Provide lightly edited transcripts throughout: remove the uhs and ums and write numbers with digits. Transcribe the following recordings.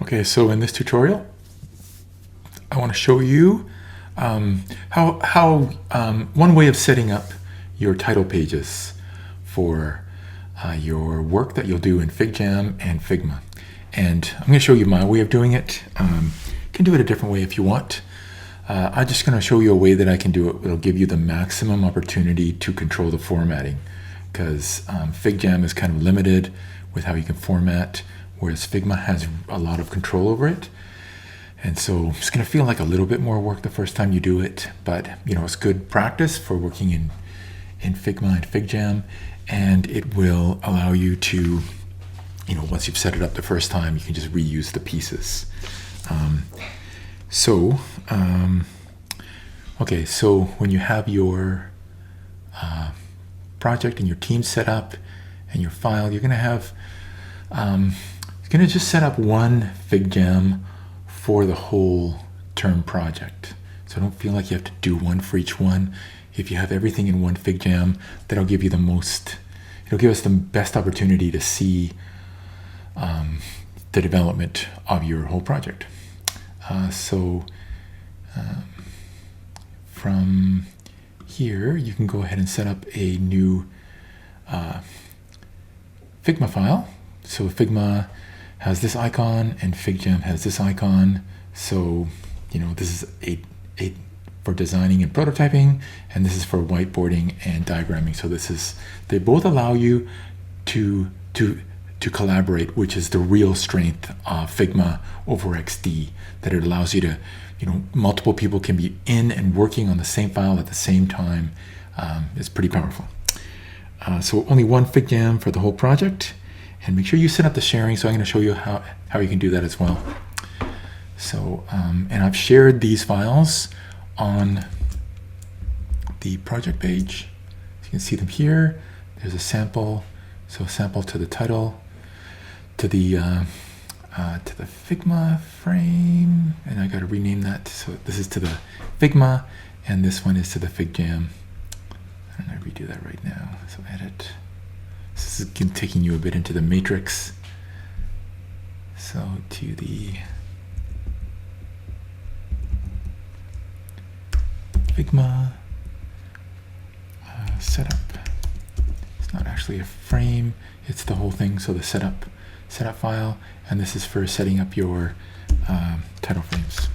Okay, so in this tutorial, I want to show you how one way of setting up your title pages for your work that you'll do in Figjam and Figma. And I'm going to show you my way of doing it. You can do it a different way if you want. I'm just going to show you a way that I can do it. It'll give you the maximum opportunity to control the formatting, because Figjam is kind of limited with how you can format, whereas Figma has a lot of control over it. And so it's going to feel like a little bit more work the first time you do it, but it's good practice for working in Figma and Figjam, and it will allow you to, once you've set it up the first time, you can just reuse the pieces. Okay, so when you have your project and your team set up and your file, you're going to just set up one Figjam for the whole term project. So don't feel like you have to do one for each one. If you have everything in one Figjam, that'll give you it'll give us the best opportunity to see the development of your whole project. From here, you can go ahead and set up a new Figma file. So Figma has this icon and Figjam has this icon. So, this is a for designing and prototyping, and this is for whiteboarding and diagramming. So they both allow you to collaborate, which is the real strength of Figma over XD, that it allows you to, multiple people can be in and working on the same file at the same time. It's pretty powerful. So only one Figjam for the whole project, and make sure you set up the sharing. So I'm going to show you how you can do that as well. So, and I've shared these files on the project page. So you can see them here. There's a sample. So sample to the title, to the Figma frame, and I got to rename that. So this is to the Figma, and this one is to the Figjam. I'm going to redo that right now. So edit. This is taking you a bit into the matrix. So to the Figma setup. It's not actually a frame, it's the whole thing. So the setup file, and this is for setting up your title frames.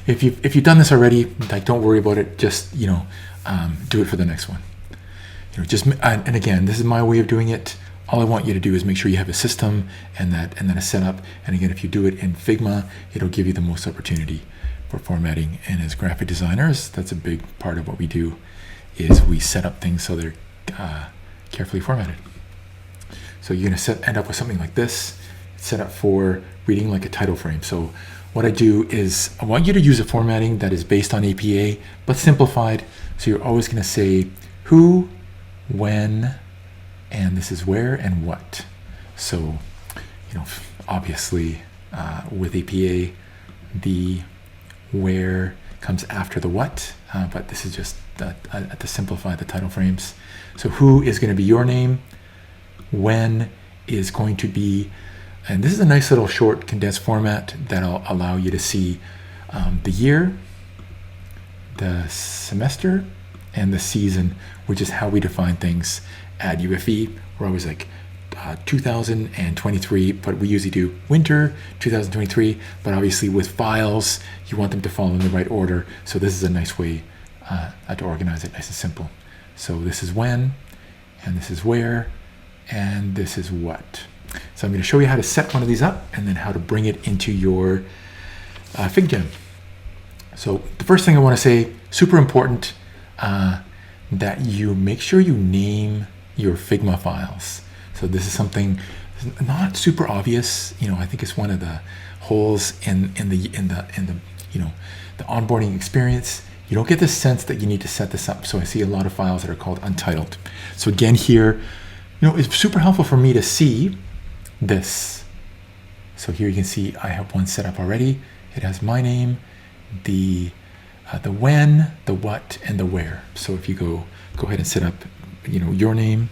If you've done this already, don't worry about it. Just do it for the next one. And again, this is my way of doing it. All I want you to do is make sure you have a system and then a setup. And again, if you do it in Figma, it'll give you the most opportunity for formatting. And as graphic designers, that's a big part of what we do, is we set up things so they're carefully formatted. So you're going to end up with something like this. It's set up for reading like a title frame. So what I do is I want you to use a formatting that is based on APA, but simplified. So you're always going to say who, when, and this is where and what. So, obviously with APA, the where comes after the what, but this is just to simplify the title frames. So who is going to be your name, when is going to be, and this is a nice little short condensed format that'll allow you to see the year, the semester, and the season, which is how we define things at UFE. We're always like 2023, but we usually do winter 2023. But obviously with files, you want them to follow in the right order. So this is a nice way to organize it, nice and simple. So this is when, and this is where, and this is what. So I'm going to show you how to set one of these up and then how to bring it into your Figjam. So the first thing I want to say, super important, that you make sure you name your Figma files. So this is something not super obvious. I think it's one of the holes in the onboarding experience. You don't get the sense that you need to set this up. So I see a lot of files that are called untitled. So again here, it's super helpful for me to see this. So here you can see I have one set up already. It has my name, the when, the what, and the where. So if you go ahead and set up, your name,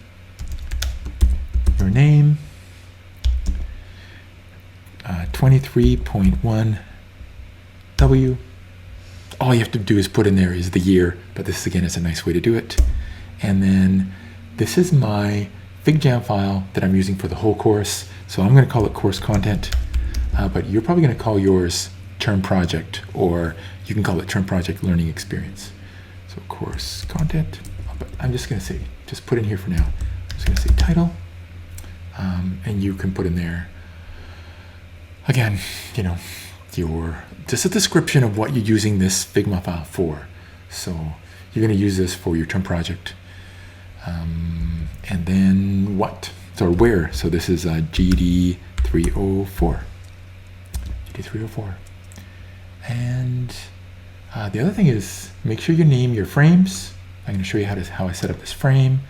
23.1 W. All you have to do is put in there is the year, but this again is a nice way to do it. And then this is my Figjam file that I'm using for the whole course. So I'm going to call it course content, but you're probably going to call yours term project, or you can call it term project learning experience. So course content, but I'm just going to say, just put in here for now. I'm just going to say title, and you can put in there, again, you know, just a description of what you're using this Figma file for. So you're going to use this for your term project. And then what? So where? So this is GD304. GD304. And the other thing is, make sure you name your frames. I'm going to show you how I set up this frame.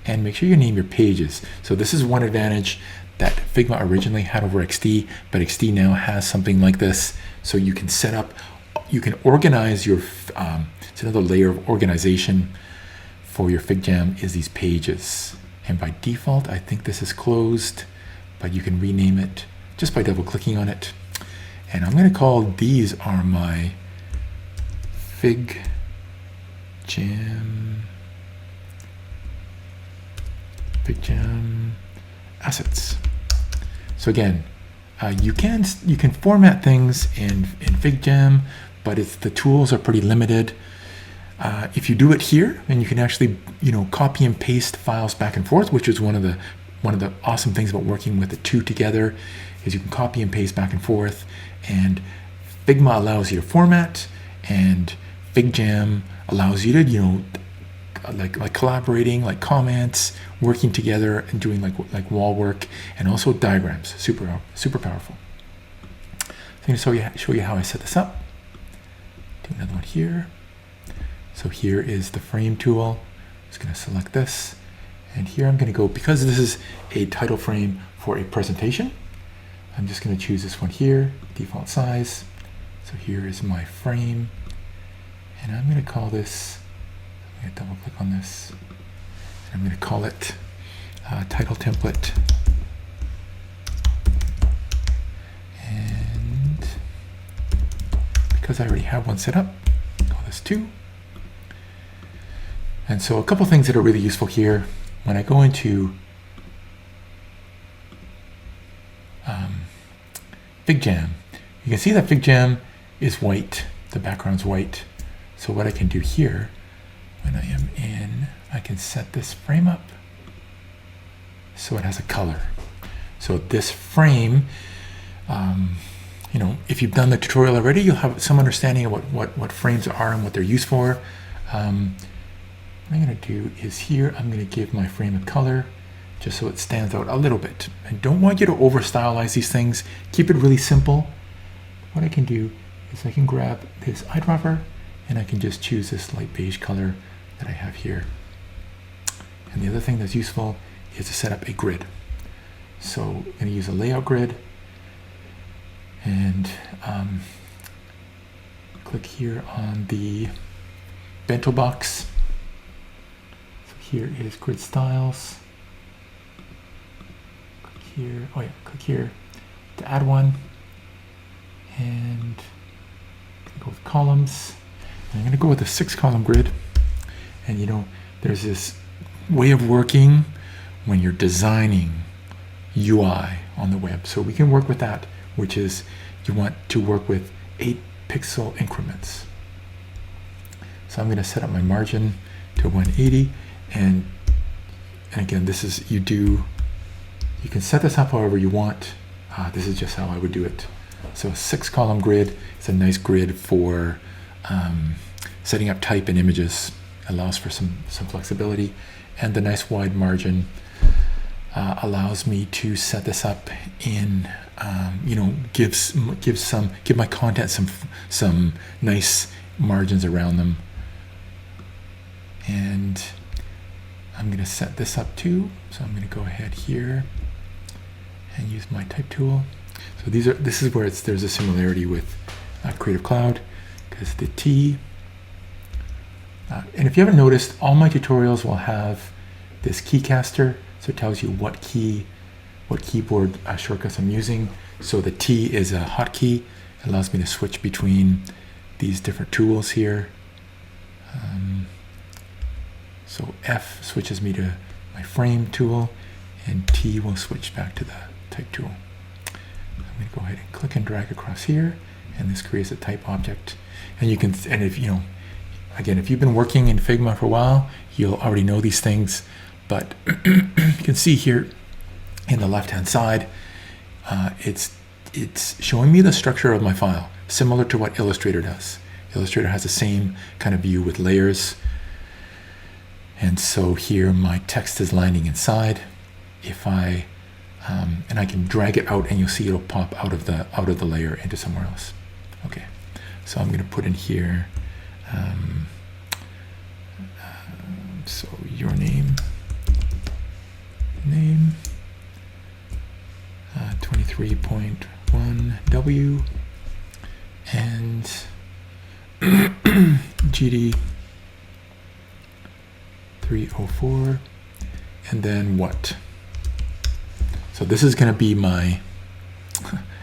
And make sure you name your pages. So this is one advantage that Figma originally had over XD, but XD now has something like this. So you can set up, you can organize your, it's another layer of organization for your Figjam is these pages. And by default, I think this is closed, but you can rename it just by double clicking on it. And I'm going to call these are my Figjam assets. So again, you can format things in Figjam, but the tools are pretty limited. If you do it here, and you can actually copy and paste files back and forth, which is one of the awesome things about working with the two together, is you can copy and paste back and forth, and Figma allows you to format, and Figjam allows you to like collaborating, like comments, working together, and doing like wall work, and also diagrams. Super powerful. I'm going to show you how I set this up. Do another one here. So here is the frame tool. I'm just going to select this, and here I'm going to go, because this is a title frame for a presentation, I'm just going to choose this one here, default size. So here is my frame, and I'm going to call this, I'm going to double click on this, and I'm going to call it title template. And because I already have one set up, call this 2. And so a couple things that are really useful here, when I go into Figjam, you can see that Figjam is white, the background's white. So what I can do here, when I am in, I can set this frame up so it has a color. So this frame, if you've done the tutorial already, you'll have some understanding of what frames are and what they're used for. What I'm going to do is here, I'm going to give my frame a color just so it stands out a little bit. I don't want you to over stylize these things. Keep it really simple. What I can do is I can grab this eyedropper and I can just choose this light beige color that I have here. And the other thing that's useful is to set up a grid. So I'm going to use a layout grid, and click here on the bento box. So here is grid styles. Click here, click here to add one, and go with columns. And I'm going to go with a 6-column grid. And there's this way of working when you're designing UI on the web. So we can work with that, which is you want to work with 8-pixel increments. So I'm going to set up my margin to 180, and again, this is you can set this up however you want. This is just how I would do it. So a 6-column grid is a nice grid for setting up type and images. Allows for some flexibility, and the nice wide margin allows me to set this up in give my content some nice margins around them. And I'm going to set this up too. So I'm going to go ahead here and use my type tool. So this is where there's a similarity with Creative Cloud, because the T. And if you haven't noticed, all my tutorials will have this keycaster, so it tells you what what keyboard shortcuts I'm using. So the T is a hotkey. It allows me to switch between these different tools here. So F switches me to my frame tool, and T will switch back to the type tool. I'm going to go ahead and click and drag across here, and this creates a type object. And you can, and if you know, again, if you've been working in Figma for a while, you'll already know these things. But you can see here in the left-hand side, it's showing me the structure of my file, similar to what Illustrator does. Illustrator has the same kind of view with layers. And so here my text is landing inside. If I and I can drag it out, and you'll see it'll pop out of the layer into somewhere else. Okay, so I'm going to put in here. So your name 23.1W and GD 304, and then what? So this is going to be my,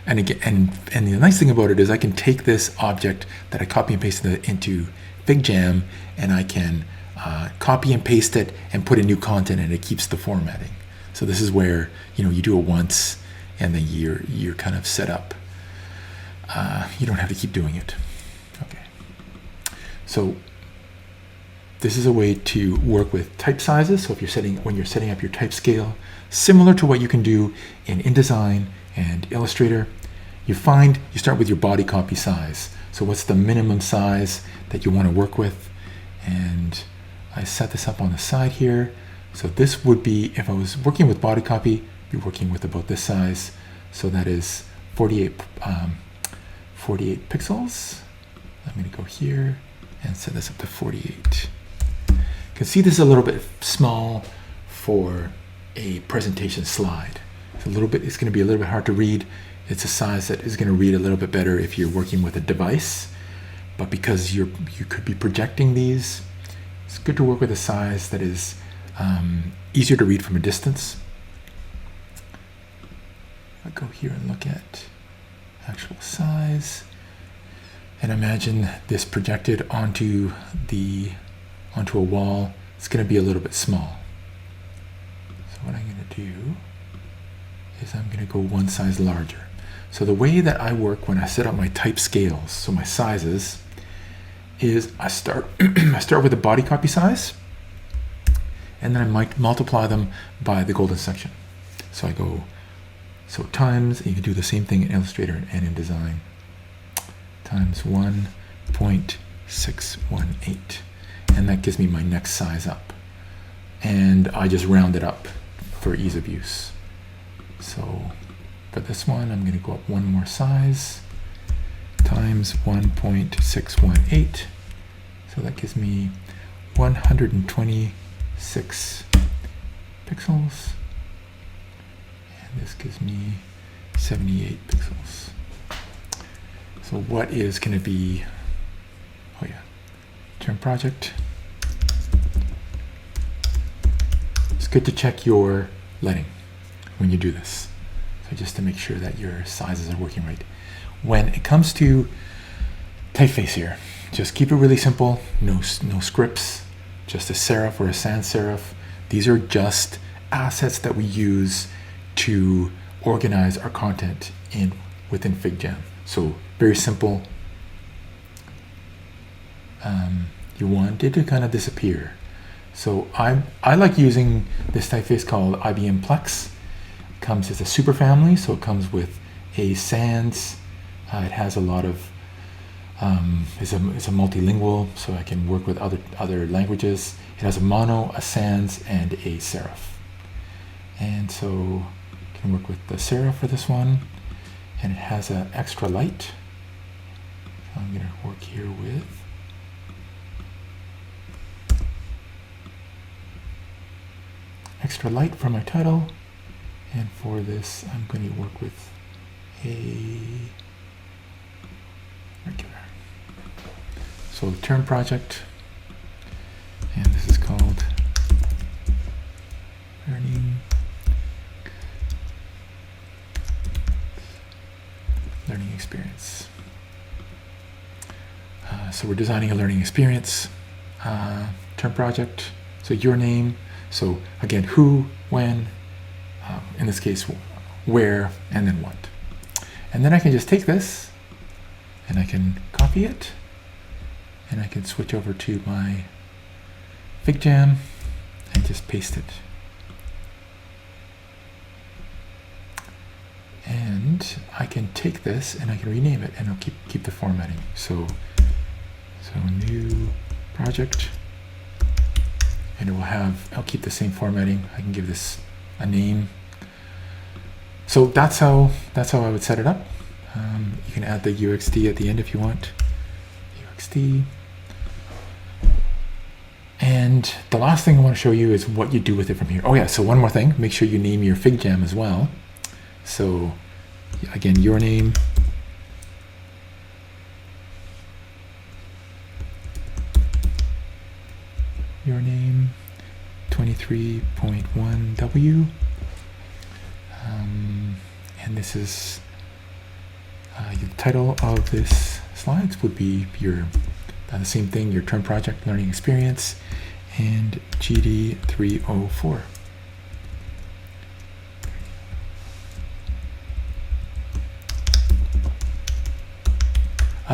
and again, and the nice thing about it is I can take this object that I copy and pasted into Figjam, and I can copy and paste it and put in new content, and it keeps the formatting. So this is where, you know, you do it once and then you're kind of set up. You don't have to keep doing it. Okay. So this is a way to work with type sizes. So if when you're setting up your type scale, similar to what you can do in InDesign and Illustrator, you start with your body copy size. So what's the minimum size that you want to work with? And I set this up on the side here. So this would be, if I was working with body copy, be working with about this size. So that is 48 pixels. I'm going to go here and set this up to 48. You can see this is a little bit small for a presentation slide. It's going to be a little bit hard to read. It's a size that is going to read a little bit better if you're working with a device. But because you could be projecting these, it's good to work with a size that is easier to read from a distance. I'll go here and look at actual size, and imagine this projected onto a wall. It's going to be a little bit small. So what I'm going to do is I'm going to go one size larger. So the way that I work when I set up my type scales, so my sizes, is I start with the body copy size, and then I might multiply them by the golden section. So I go, so times, you can do the same thing in Illustrator and in Design, times 1.618. And that gives me my next size up. And I just round it up for ease of use. So for this one, I'm going to go up one more size, times 1.618. So that gives me 126 pixels. And this gives me 78 pixels. So what is going to be, oh yeah, term project. It's good to check your leading when you do this. So just to make sure that your sizes are working right. When it comes to typeface here, just keep it really simple. No scripts, just a serif or a sans serif. These are just assets that we use to organize our content within Figjam. So very simple. You want it to kind of disappear. So I like using this typeface called IBM Plex. It comes as a super family, so it comes with a sans. It has a lot of it's a multilingual, so I can work with other languages. It has a mono, a sans, and a serif. And so I can work with the serif for this one, and it has an extra light. So I'm going to work here with extra light for my title, and for this I'm going to work with a regular. So term project, and this is called learning learning experience. So we're designing a learning experience term project. So your name. So again, who, when, in this case, where, and then what. And then I can just take this and I can copy it and I can switch over to my Figjam and just paste it. And I can take this and I can rename it and I'll keep the formatting. So new project, and it will have, I'll keep the same formatting. I can give this a name. So that's how I would set it up. You can add the UXD at the end if you want. UXD. And the last thing I want to show you is what you do with it from here. Oh yeah, so one more thing, make sure you name your Figjam as well. So again, your name. Your name, 23.1W. And this is the title of this slides would be your the same thing, your term project learning experience, and GD 304.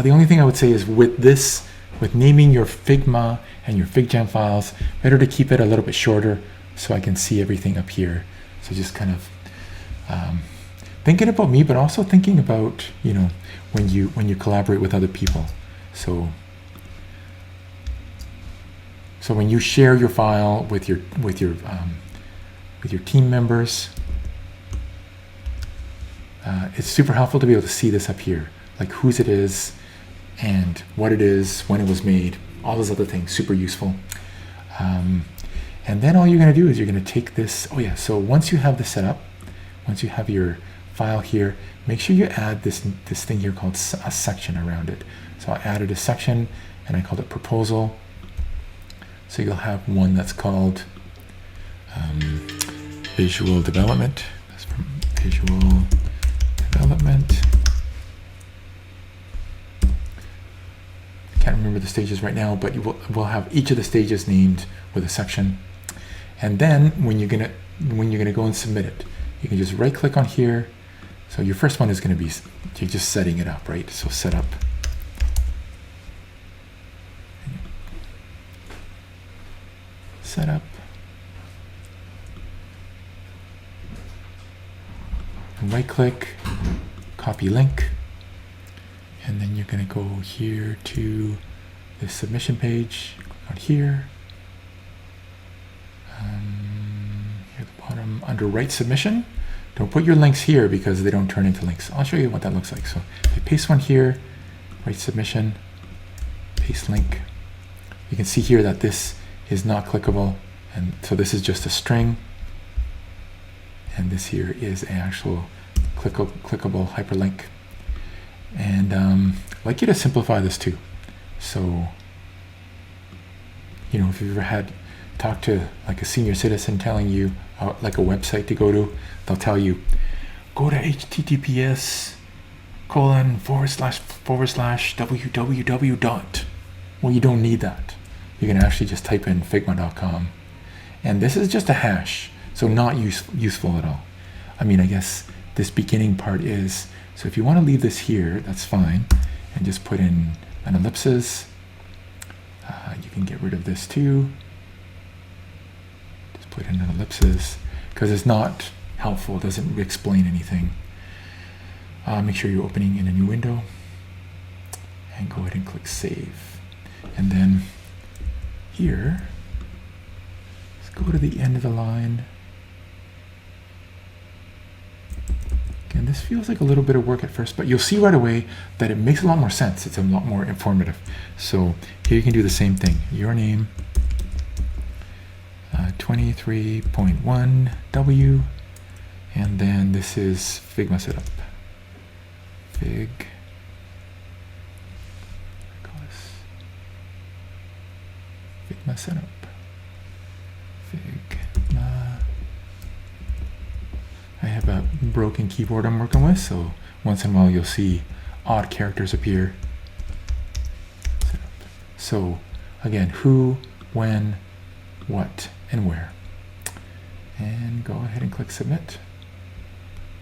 The only thing I would say is with naming your Figma and your Figjam files, better to keep it a little bit shorter so I can see everything up here. So just kind of thinking about me, but also thinking about, you know, when you collaborate with other people. So when you share your file with your team members, it's super helpful to be able to see this up here, like whose it is and what it is, when it was made, all those other things, super useful. And then all you're going to do is you're going to take this. Oh yeah, so once you have this set up, once you have your file here, make sure you add this thing here called a section around it. So I added a section and I called it proposal. So you'll have one that's called visual development. That's from visual development. Can't remember the stages right now, but we'll have each of the stages named with a section. And then when you're gonna go and submit it, you can just right click on here. So your first one is going to be, you're just setting it up, right? So set up. Setup. And right click, copy link. And then you're going to go here to the submission page, click on here. Here at the bottom under write submission. Don't put your links here because they don't turn into links. I'll show you what that looks like. So I paste one here, write submission, paste link. You can see here that this is not clickable. And so this is just a string. And this here is an actual clickable hyperlink. And I'd like you to simplify this too. So, you know, if you've ever talked to like a senior citizen telling you like a website to go to, they'll tell you, go to https://www. Well, you don't need that. You can actually just type in figma.com. And this is just a hash, so not useful at all. I mean, I guess this beginning part is, so if you want to leave this here, that's fine, and just put in an ellipsis. You can get rid of this too. Just put in an ellipsis, because it's not helpful, it doesn't explain anything. Make sure you're opening in a new window, and go ahead and click save. And then here, let's go to the end of the line. Again, this feels like a little bit of work at first, but you'll see right away that it makes a lot more sense. It's a lot more informative. So here you can do the same thing. Your name, 23.1W, and then this is Figma Setup. Figma Setup. Figma. I have a broken keyboard I'm working with, so once in a while you'll see odd characters appear. So again, who, when, what, and where. And go ahead and click submit.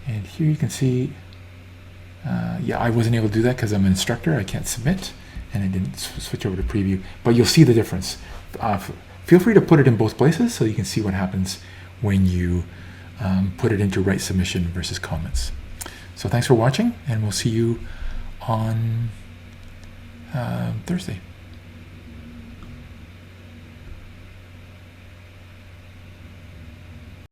And here you can see, yeah, I wasn't able to do that because I'm an instructor. I can't submit, and I didn't switch over to preview. But you'll see the difference. Feel free to put it in both places so you can see what happens when you put it into write submission versus comments. So thanks for watching, and we'll see you on Thursday.